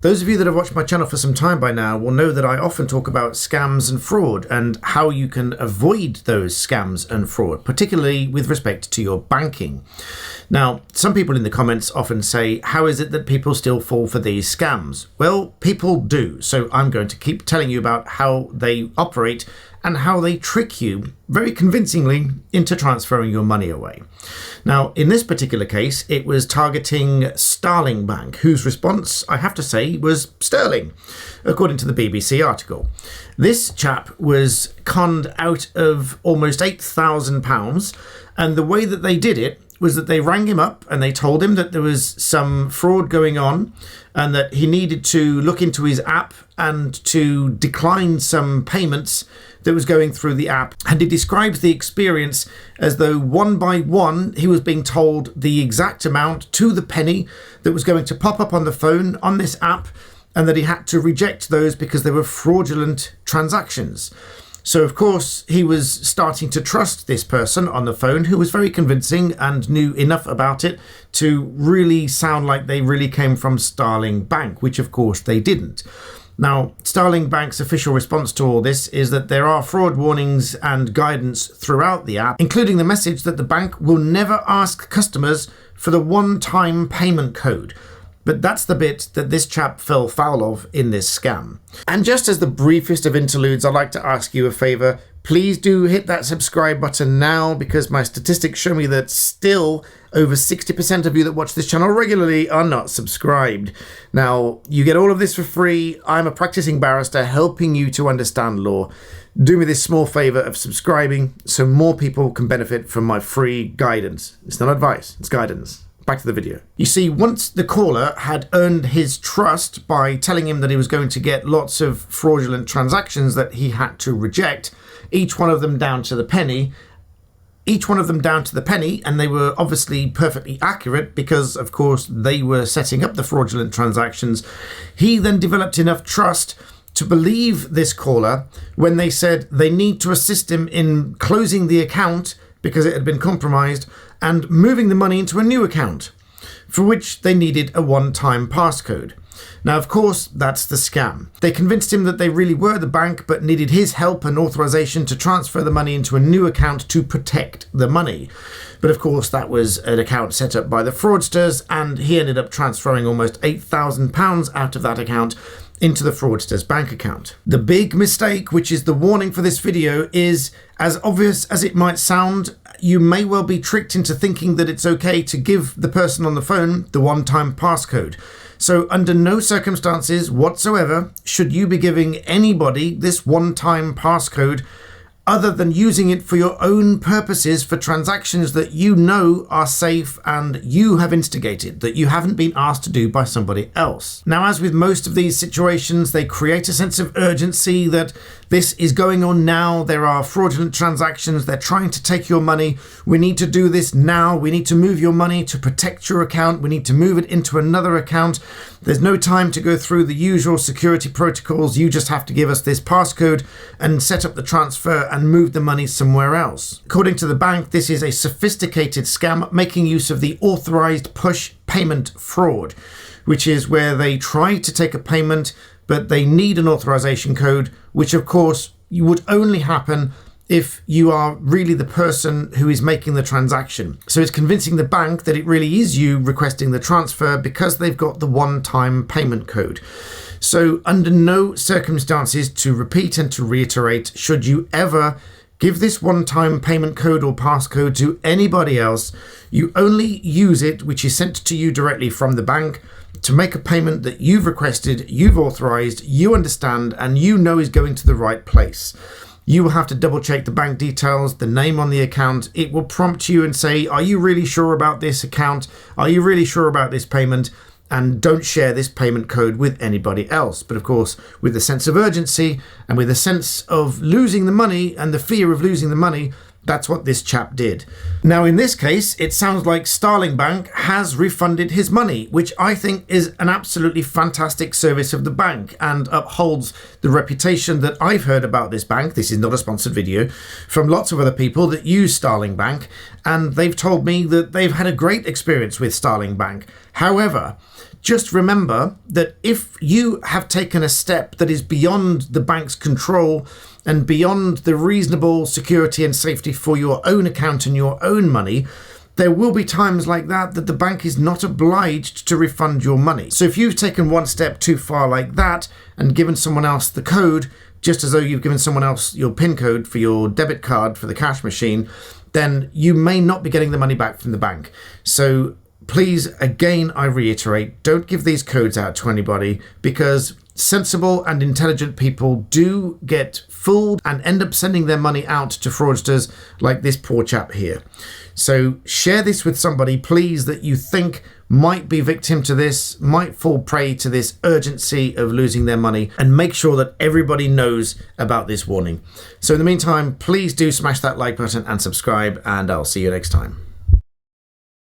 Those of you that have watched my channel for some time by now will know that I often talk about scams and fraud and how you can avoid those scams and fraud, particularly with respect to your banking. Now, some people in the comments often say, how is it that people still fall for these scams? Well, people do. So I'm going to keep telling you about how they operate and how they trick you very convincingly into transferring your money away. Now, in this particular case, it was targeting Starling Bank, whose response, I have to say, was sterling, according to the BBC article. This chap was conned out of almost £8,000, and the way that they did it was that they rang him up and they told him that there was some fraud going on and that he needed to look into his app and to decline some payments that was going through the app. And he describes the experience as though one by one he was being told the exact amount to the penny that was going to pop up on the phone on this app, and that he had to reject those because they were fraudulent transactions. So, of course, he was starting to trust this person on the phone who was very convincing and knew enough about it to really sound like they really came from Starling Bank, which, of course, they didn't. Now, Starling Bank's official response to all this is that there are fraud warnings and guidance throughout the app, including the message that the bank will never ask customers for the one-time payment code. But that's the bit that this chap fell foul of in this scam. And just as the briefest of interludes, I'd like to ask you a favour. Please do hit that subscribe button now, because my statistics show me that still over 60% of you that watch this channel regularly are not subscribed. Now, you get all of this for free. I'm a practicing barrister helping you to understand law. Do me this small favour of subscribing so more people can benefit from my free guidance. It's not advice, it's guidance. Back to the video. You see, once the caller had earned his trust by telling him that he was going to get lots of fraudulent transactions that he had to reject, each one of them down to the penny, and they were obviously perfectly accurate because, of course, they were setting up the fraudulent transactions. He then developed enough trust to believe this caller when they said they need to assist him in closing the account because it had been compromised, and moving the money into a new account, for which they needed a one-time passcode. Now, of course, that's the scam. They convinced him that they really were the bank, but needed his help and authorization to transfer the money into a new account to protect the money. But of course, that was an account set up by the fraudsters, and he ended up transferring almost £8,000 out of that account into the fraudster's bank account. The big mistake, which is the warning for this video, is, as obvious as it might sound, you may well be tricked into thinking that it's okay to give the person on the phone the one-time passcode. So under no circumstances whatsoever should you be giving anybody this one-time passcode other than using it for your own purposes for transactions that you know are safe and you have instigated, that you haven't been asked to do by somebody else. Now, as with most of these situations, they create a sense of urgency that this is going on now. There are fraudulent transactions. They're trying to take your money. We need to do this now. We need to move your money to protect your account. We need to move it into another account. There's no time to go through the usual security protocols. You just have to give us this passcode and set up the transfer and move the money somewhere else. According to the bank, this is a sophisticated scam making use of the authorized push payment fraud, which is where they try to take a payment, but they need an authorization code, which of course would only happen if you are really the person who is making the transaction. So it's convincing the bank that it really is you requesting the transfer because they've got the one-time payment code. So under no circumstances, to repeat and to reiterate, should you ever give this one-time payment code or passcode to anybody else. You only use it, which is sent to you directly from the bank, to make a payment that you've requested, you've authorized, you understand, and you know is going to the right place. You will have to double check the bank details, the name on the account. It will prompt you and say, are you really sure about this account? Are you really sure about this payment? And don't share this payment code with anybody else. But of course, with a sense of urgency and with a sense of losing the money and the fear of losing the money, that's what this chap did. Now, in this case, it sounds like Starling Bank has refunded his money, which I think is an absolutely fantastic service of the bank and upholds the reputation that I've heard about this bank. This is not a sponsored video, from lots of other people that use Starling Bank, and they've told me that they've had a great experience with Starling Bank. However, just remember that if you have taken a step that is beyond the bank's control and beyond the reasonable security and safety for your own account and your own money, there will be times like that the bank is not obliged to refund your money. So if you've taken one step too far like that and given someone else the code, just as though you've given someone else your PIN code for your debit card for the cash machine, then you may not be getting the money back from the bank. So please, again, I reiterate, don't give these codes out to anybody, because sensible and intelligent people do get fooled and end up sending their money out to fraudsters like this poor chap here. So share this with somebody, please, that you think might be victim to this, might fall prey to this urgency of losing their money, and make sure that everybody knows about this warning. So in the meantime, please do smash that like button and subscribe, and I'll see you next time.